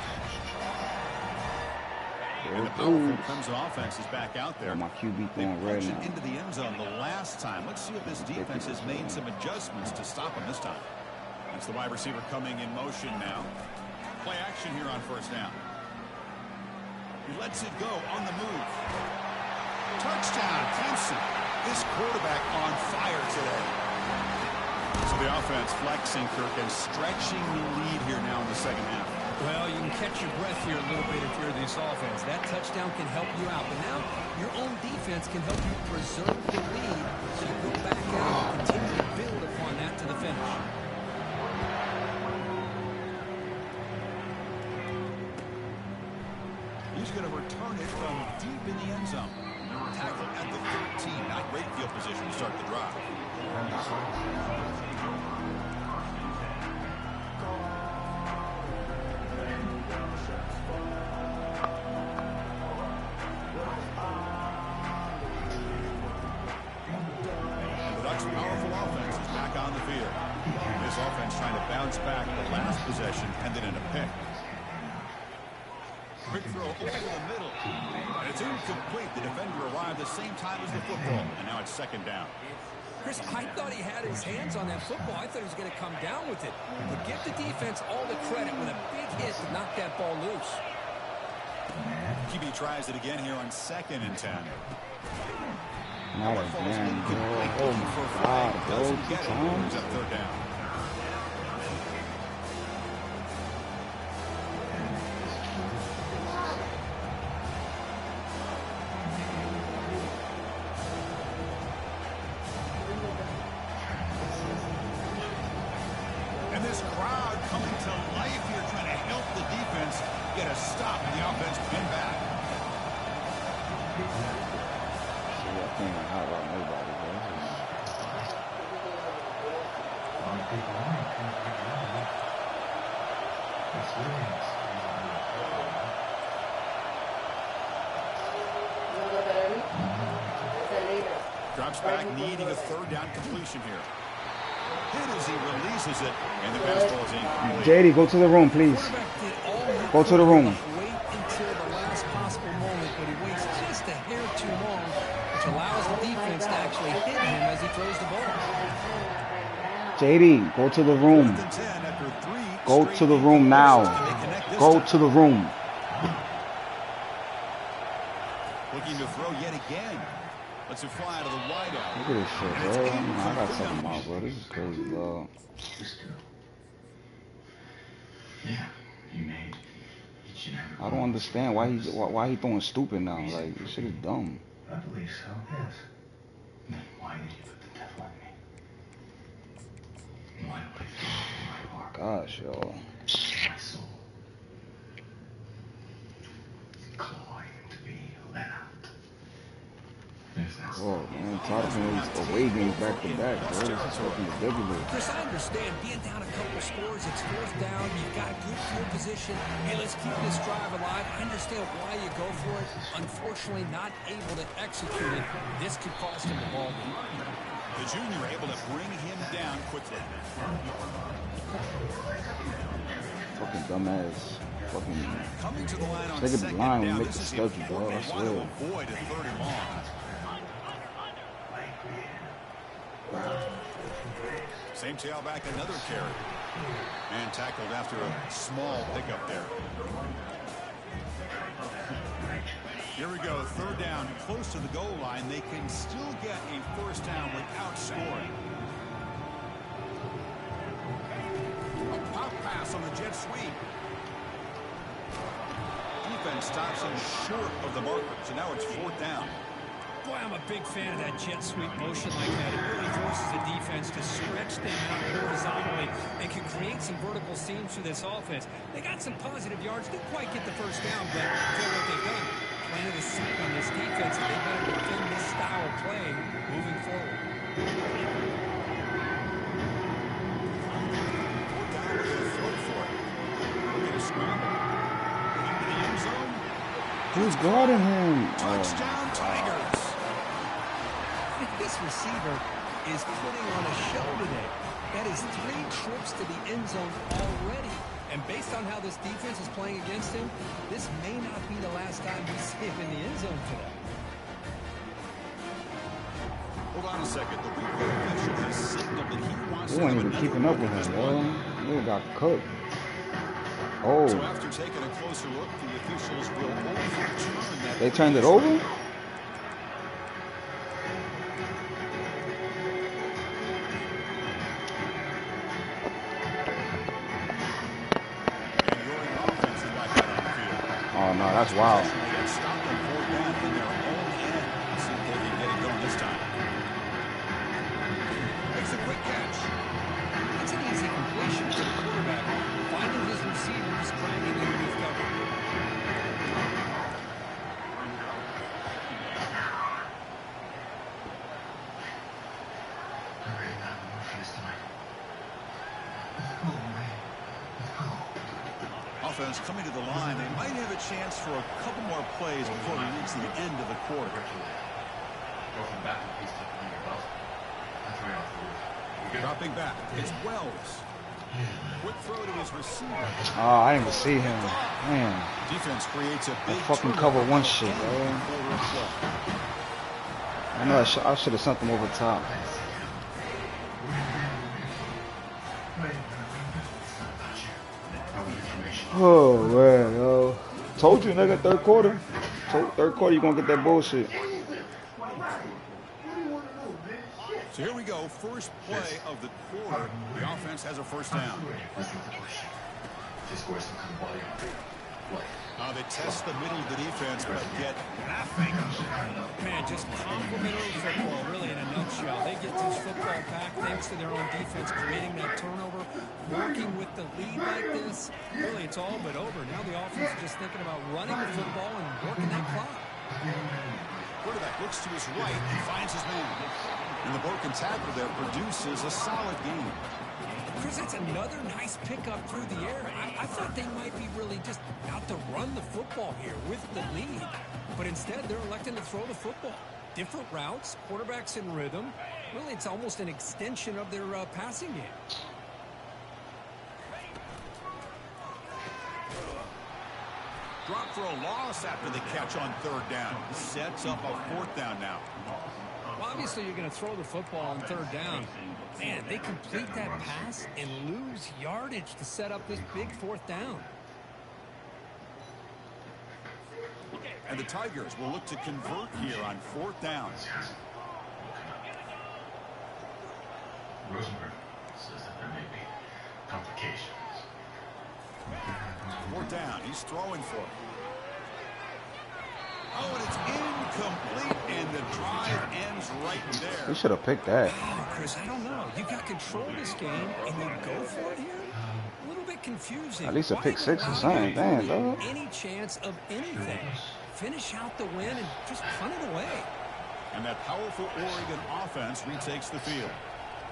And the powerful Crimson offense is back out there. My QB They throwing red punched it now. into the end zone the last time. Let's see if this defense has made some adjustments to stop him this time. That's the wide receiver coming in motion now. Play action here on first down. He lets it go on the move. Touchdown, Clemson. This quarterback on fire today. So the offense flexing, Kirk, and stretching the lead here now in the second half. Well, you can catch your breath here a little bit if you're this offense. That touchdown can help you out. But now your own defense can help you preserve the lead so you go back out and continue to build upon that to the finish. He's going to return it from deep in the end zone. Tackle at the 13. Not great field position to start the drive. And the Ducks' powerful offense is back on the field. This offense trying to bounce back. The last possession ended in a pick. Quick throw over the middle. And it's incomplete. The defender arrived the same time as the football. And now it's 2nd down. Chris, I thought he had his hands on that football. I thought he was going to come down with it. But give the defense all the credit with a big hit to knock that ball loose. QB tries it again here on 2nd and 10. Not again, bro. Oh my God, bro. Doesn't get it. 2 times? Brings up 3rd down. And this crowd coming to life here, trying to help the defense get a stop and the offense pin back. I can't hot about nobody, bro. Drops back, needing a 3rd down completion here. Hit as he releases it, and the pass ball is incomplete. JD, go to the room, please. Go to the room. Wait until the last possible moment, but he waits just a hair too long, which allows the defense to actually hit him as he throws the ball. JD, go to the room. Go to the room now. Go to the room. Looking to throw yet again. Let's it fly out of the wideout. Look at this shit, bro. Nah, I gotta check him out, bro. This is crazy, bro. Yeah, you made each and every I don't understand why he throwing stupid now. Like, this shit is dumb. I believe so, yes. Then why did you put the devil in me? Why do I feel in my heart? Gosh, yo. My soul. Clawing to be let out. Oh, man, tired of playing these away games back to back, bro. This is fucking ridiculous. Chris, I understand being down a couple scores, it's fourth down, you've got good field position. Hey, let's keep this drive alive. I understand why you go for it. Unfortunately, not able to execute it. This could cost him the ball. The junior able to bring him down quickly. Fucking dumbass. Fucking coming to the line on second second line down. will make the schedule, bro. I swear. Avoid a third and long. Same tailback, another carry. And tackled after a small pickup there. Here we go, third down, close to the goal line. They can still get a first down without scoring. A pop pass on the jet sweep. Defense stops him short of the marker, so now it's fourth down. Boy, I'm a big fan of that jet sweep motion like that. It really forces the defense to stretch them out horizontally and can create some vertical seams for this offense. They got some positive yards. Didn't quite get the first down, but tell what they've done. Planted a seed on this defense, and they better defend this style of play moving forward. Who's guarding him? Touchdown, Tigers. This receiver is putting on a show today. That is 3 trips to the end zone already. And based on how this defense is playing against him, this may not be the last time we see him in the end zone today. Hold on a second. The replay official has signaled that he wants They to weren't have even another keeping up look with at him, this bro. play. They got cooked. So Oh, after taking a closer look, the officials will overturn that. they turned it over? Oh, no, that's wild. Makes a quick catch. It's an easy completion for the quarterback. Finding his receivers, grinding underneath cover. Offense coming to the line. They might have a chance for a couple more plays before we reach the end of the quarter. Dropping back is Wells. Quick throw to his receiver. Oh, I didn't even see him. Man. Defense creates a big fucking cover one shit, bro. I know I should have sent them over top. Oh, man, yo. Told you, nigga, third quarter. Third quarter, you gonna get that bullshit. So here we go, first play of the quarter. The offense has a first down. They test the middle of the defense, but get nothing. Man, just complimentary football, really, in a nutshell. They get this football back thanks to their own defense, creating that turnover, working with the lead like this. Really, it's all but over. Now the offense is just thinking about running the football and working that clock. Quarterback looks to his right and finds his man. And the broken tackle there produces a solid game. Chris, that's another nice pickup through the air. I thought they might be really just out to run the football here with the lead. But instead, they're electing to throw the football. Different routes, quarterbacks in rhythm. Really, it's almost an extension of their passing game. Drop for a loss after the catch on third down. Sets up a fourth down now. Well, Obviously, you're going to throw the football on third down. Man, they complete that pass and lose yardage to set up this big fourth down. And the Tigers will look to convert here on fourth down. Rosenberg says that there may be complications. Fourth down. He's throwing for it. Oh, and it's incomplete, and the drive ends right there. He should have picked that. Oh, Chris, I don't know. You've got control of this game, and you go for it here? A little bit confusing. At least a pick six or something. Damn, dog. Any chance of anything. Finish out the win and just punt it away. And that powerful Oregon offense retakes the field.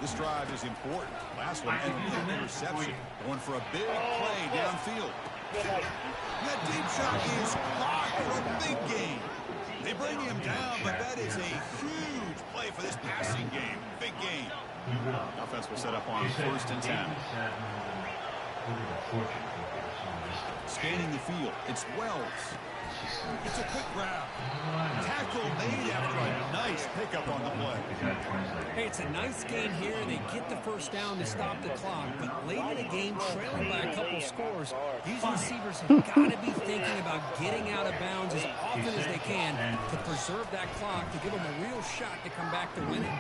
This drive is important. Last one, and an interception. Going for a big play downfield. That deep shot is blocked for a big gain. They bring him down, but that is a huge play for this passing game. Big gain. Offense will set up on first and 10. Scanning the field. It's Wells. It's a quick grab. Tackle made after a nice pickup on the play. Hey, it's a nice gain here. They get the first down to stop the clock. But late in the game, trailing by a couple scores, these receivers have got to be thinking about getting out of bounds as often as they can to preserve that clock, to give them a real shot to come back to winning.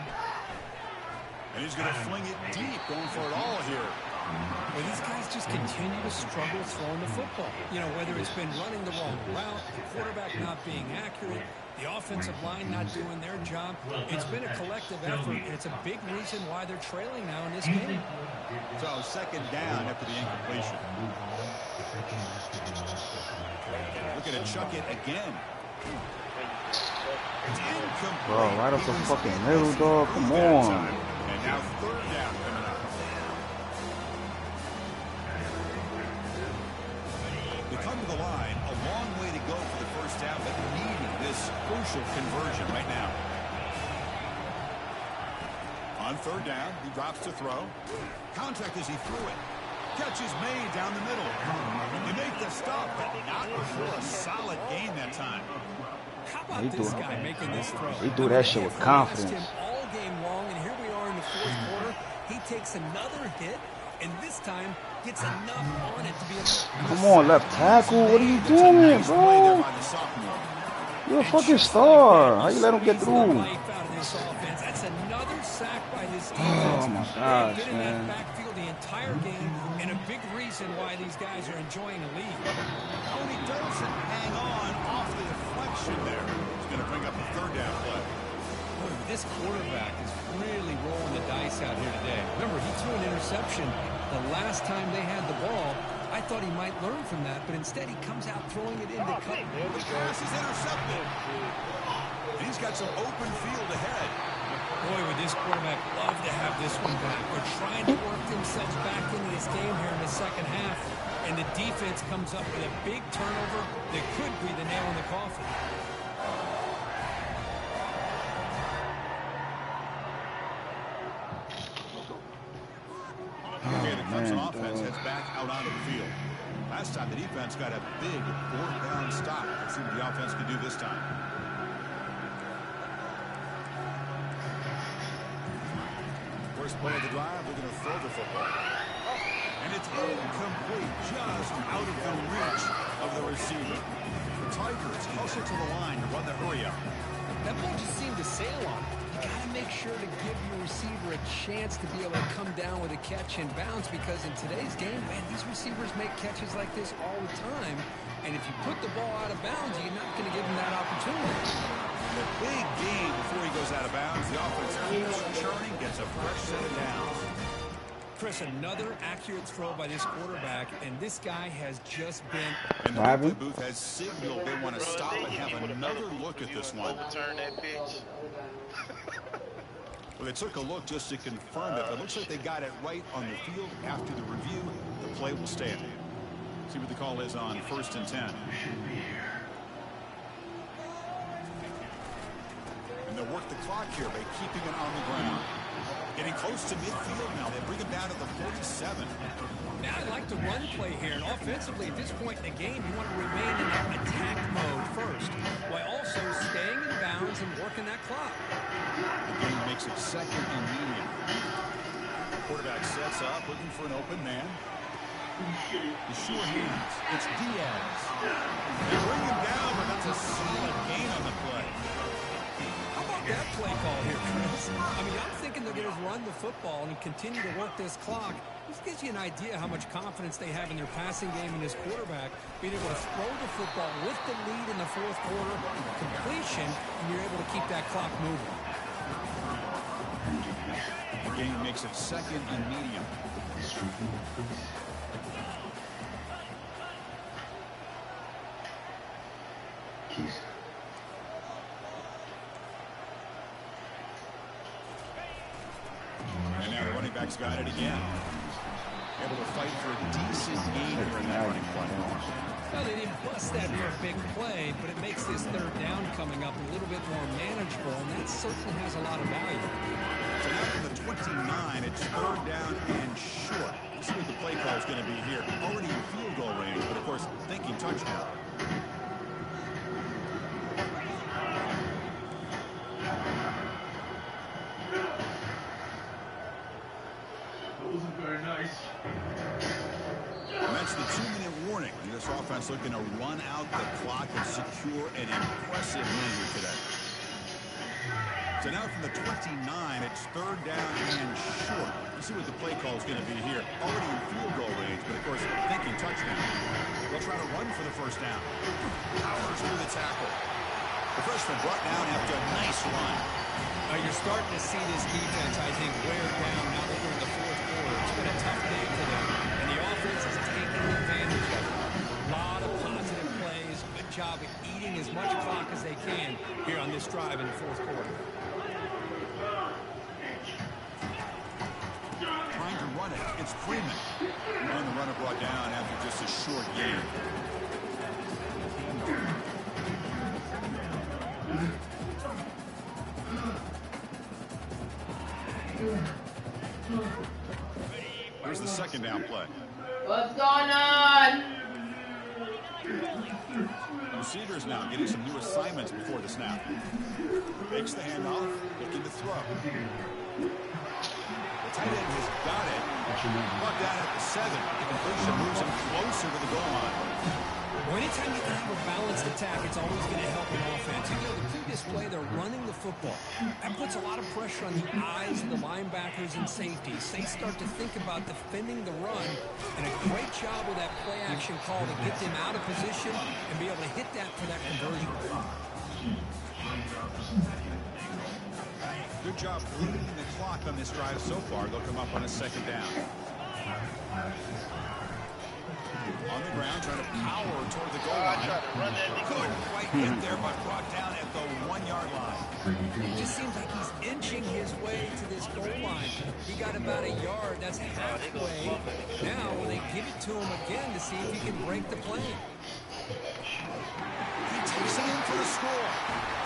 And he's going to fling it deep, going for it all here. Well, these guys just continue to struggle throwing the football. You know, whether it's been running the wrong route, the quarterback not being accurate, the offensive line not doing their job. It's been a collective effort, and it's a big reason why they're trailing now in this game. So second down after the incompletion. Looking to chuck it again. It's incomplete. Bro, right up the fucking middle, dog. Come on. And now third down coming up. They come to the line, a long way to go for the first down, but needing this crucial conversion right now. On third down, he drops to throw. Contact as he threw it. Catch is made down the middle. They make the stop, but not before a solid gain that time. How about this guy making this throw? He do that shit with confidence. Him all game long, and here we are in the fourth quarter. He takes another hit, and this time gets enough on it to be a... Come on, left tackle. What are you doing, bro? You're a fucking star. How you let him get through? That's another sack by this defense. Oh my gosh, They've been in man. that backfield the entire game, and a big reason why these guys are enjoying the lead. Oh, he doesn't hang on off the deflection there. He's going to bring up a third down play. Boy, this quarterback is really rolling the dice out here today. Remember, he threw an interception the last time they had the ball. I thought he might learn from that, but instead he comes out throwing it into cut. The pass is intercepted. And he's got some open field ahead. Boy, would this quarterback love to have this one back. They're trying to work themselves back into this game here in the second half, and the defense comes up with a big turnover that could be the nail in the coffin. Okay, the Clemson offense heads back out onto the field. Last time the defense got a big fourth down stop. Let's see what the offense can do this time. First play of the drive, they're going to throw the football. And it's incomplete, just out of the reach of the receiver. The Tigers hustle to the line to run the hurry up. That ball just seemed to sail on. You got to make sure to give your receiver a chance to be able to come down with a catch and bounce, because in today's game, man, these receivers make catches like this all the time. And if you put the ball out of bounds, you're not going to give them that opportunity. The big gain before he goes out of bounds. The offense keeps churning, gets a fresh set of downs. Chris, another accurate throw by this quarterback, and this guy has just been... And the replay booth has signaled they want to stop and have another look at this one. Overturn that bitch. Well, they took a look just to confirm it. It looks like they got it right on the field. After the review, the play will stand. See what the call is on first and 10. And they'll work the clock here by keeping it on the ground. Getting close to midfield now. They bring him down to the 47. Now I like the run play here, and offensively at this point in the game, you want to remain in that attack mode first, while also staying in bounds and working that clock. The game makes it second and medium. Quarterback sets up, looking for an open man. The sure hands. It's Diaz. They bring him down, but that's a solid gain on the play. How about that play call here, Chris? I mean, I'm thinking they're going to run the football and continue to work this clock. This gives you an idea how much confidence they have in their passing game and this quarterback, being able to throw the football with the lead in the fourth quarter, completion, and you're able to keep that clock moving. The game makes it second and medium. And now the running back's got it again. Able to fight for a decent gain here in that running play. Well, they didn't bust that for a big play, but it makes this third down coming up a little bit more manageable, and that certainly has a lot of value. So now from the 29, it's third down and short. Let's see what the play call is going to be here. Already in field goal range, but of course, thinking touchdown. Wasn't very nice. And that's the 2-minute warning. This offense looking to run out the clock and secure an impressive win here today. So now from the 29, it's third down and short. Let's see what the play call is going to be here. Already in field goal range, but of course, thinking touchdown. They'll try to run for the first down. Powers through the tackle. The freshman brought down after a nice run. You're starting to see this defense, I think, wear down now that we're in the fourth quarter. It's been a tough day for them, and the offense is taking advantage of it. A lot of positive plays. Good job at eating as much clock as they can here on this drive in the fourth quarter. Trying to run it. It's Freeman. And the runner brought down after just a short gain. Here's the second down play. What's going on? Receivers now getting some new assignments before the snap. Makes the handoff, looking to throw. The tight end has got it. Brought down at the 7. The completion moves him closer to the goal line. Well, anytime you can have a balanced attack, it's always going to help an offense. And, you know, the previous play, they're running the football. That puts a lot of pressure on the eyes of the linebackers and safeties. They start to think about defending the run, and a great job with that play-action call to get them out of position and be able to hit that for that conversion. Good job bleeding the clock on this drive so far. They'll come up on a second down. On the ground, trying to power toward the goal line. Couldn't quite get there, but brought down at the 1-yard line. It just seems like he's inching his way to this goal line. He got about a yard. That's halfway. Now, will they give it to him again to see if he can break the play? He takes it in for the score.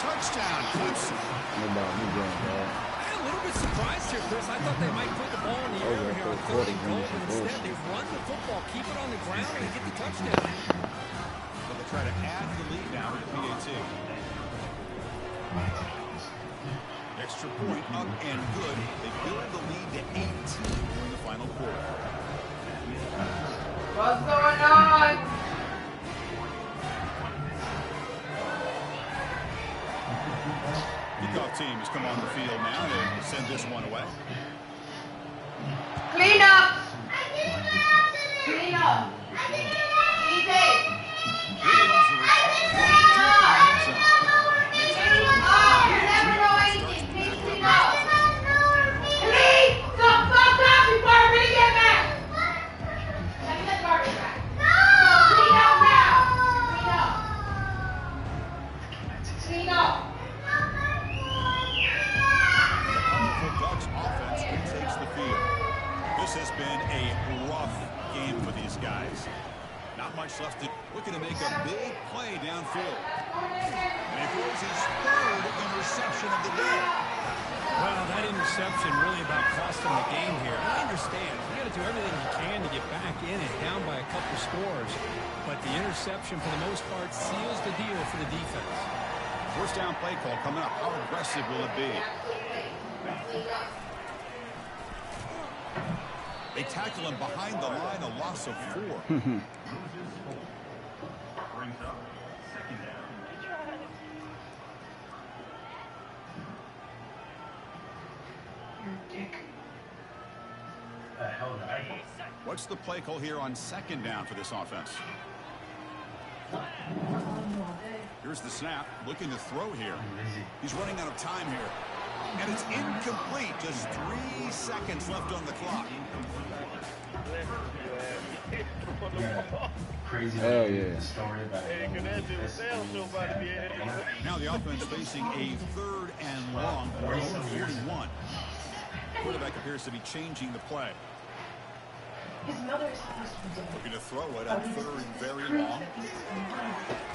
Touchdown, Clemson. I'm a little bit surprised here, Chris. I thought they might put the ball in the air here on third and goal, but instead they run the football, keep it on the ground, and get the touchdown. So they try to add the lead now to the PAT. Extra point up and good. They build the lead to 18 during the final quarter. What's going on? Kickoff team has come on the field now to send this one away. Clean up! Clean up! Easy! Never know anything. Please clean up! Clean the fuck up before I really get back! Let me get garbage back. Clean up now! Clean up! Clean up! Ducks offense takes the field. This has been a rough game for these guys. Not much left to looking to make a big play downfield. And it was his third interception of the day. Well, that interception really about cost them the game here. And I understand. You got to do everything you can to get back in and down by a couple scores. But the interception, for the most part, seals the deal for the defense. First down play call coming up. How aggressive will it be? They tackle him behind the line, a loss of 4. Brings up second down. You're a dick. The hell did I? What's the play call here on second down for this offense? Here's the snap. Looking to throw here. He's running out of time here. And it's incomplete. Just 3 seconds left on the clock. Crazy. Hell yeah. Story about Now the offense facing a 3rd and long. 41. Quarterback appears to be changing the play. His mother is supposed to be dead. Looking to throw it on 3rd and very long.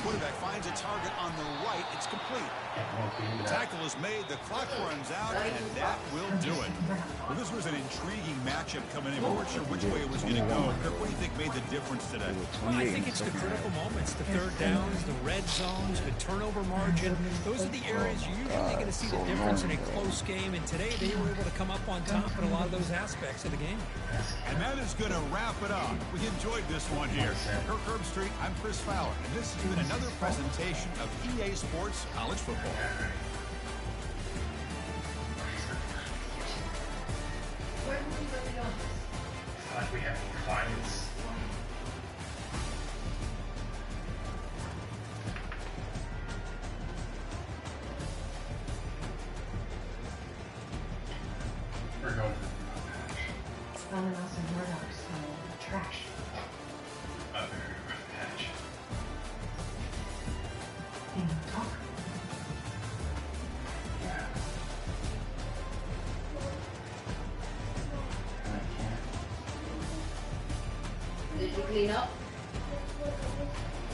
Quarterback finds a target on the right. It's complete. The tackle is made. The clock runs out, and that will do it. Well, this was an intriguing matchup coming in. We weren't sure which way it was going to go. Kirk, what do you think made the difference today? Well, I think it's the critical moments, the third downs, the red zones, the turnover margin. Those are the areas you're usually going to see the difference in a close game. And today they were able to come up on top in a lot of those aspects of the game. And that is going to wrap it up. We enjoyed this one here. Kirk Herbstreit, I'm Chris Fowler, and this has been another presentation of EA Sports College Football. Where would you let me go? like we have clients. We're going to Someone else in Murdoch smell trash. a very rough patch. Can you talk? Yeah. I can't. Did you clean up?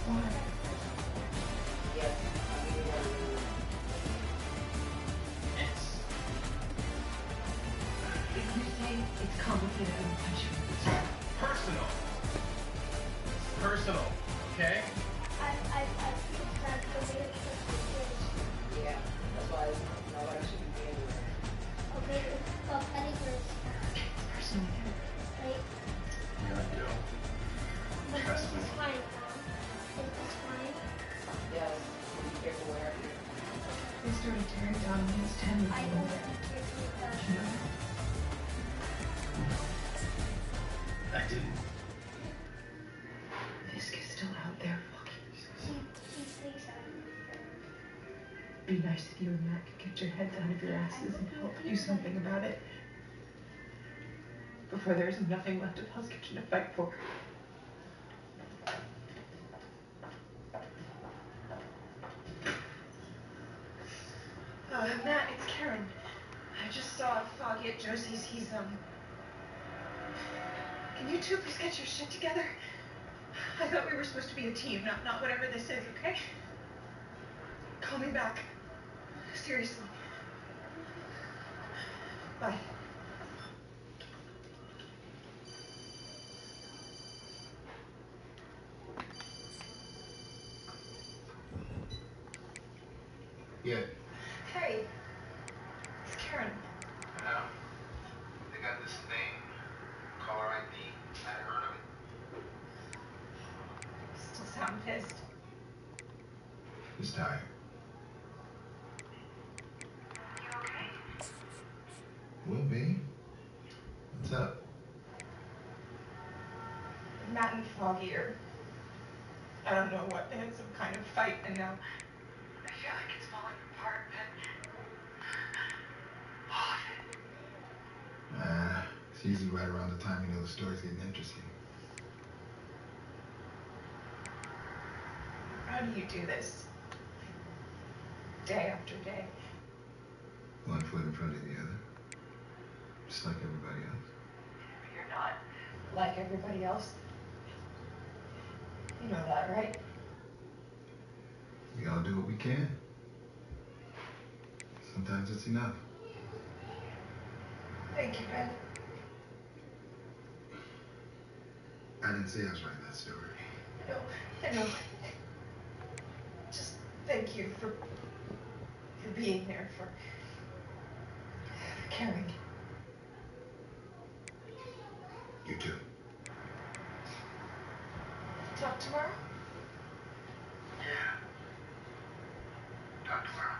Why? Yes. It's If you say it's complicated, I will punch you. personal. It's personal, okay? Yeah, that's why nobody should be anywhere. It's personal. You know I do. Trust me. Yes, be careful where. They started tearing down when he was 10 years old. You know that? I didn't. This kid's still out there fucking. Be nice if you and Matt could get your heads out of your asses and help do something about it. Before there's nothing left of Hell's Kitchen to fight for. Matt, it's Karen. I just saw Foggy at Josie's. Can you two please get your shit together? I thought we were supposed to be a team, not whatever this is, okay? Call me back. Seriously. Bye. Yeah. Hey. It's Karen. I know. They got this thing, caller ID. I hadn't heard of it. Still sound pissed. Just tired. You okay? Will be. What's up? Matt and Foggy are, I don't know what, they had some kind of fight and now I feel like it's falling apart, but all of it. It's usually right around the time you know the story's getting interesting. How do you do this? Day after day. One foot in front of the other. Just like everybody else. You're not like everybody else. You know that, right? We all do what we can. Sometimes it's enough. Thank you, Ben. I didn't say I was writing that story. I know. Just thank you for being there, for caring. You too. Talk tomorrow? Yeah. Talk tomorrow.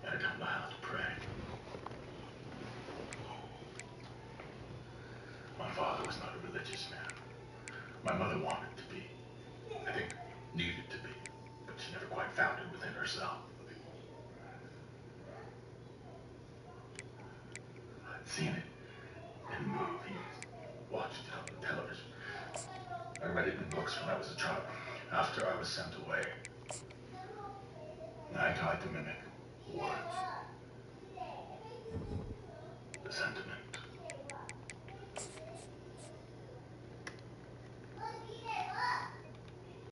I don't know how to pray. My father was not a religious man. My mother wanted to be. I think needed to be. But she never quite found it within herself. I'd seen it in movies, watched it on the television. I read it in books when I was a child, after I was sent away. I tried to mimic words. The sentiment.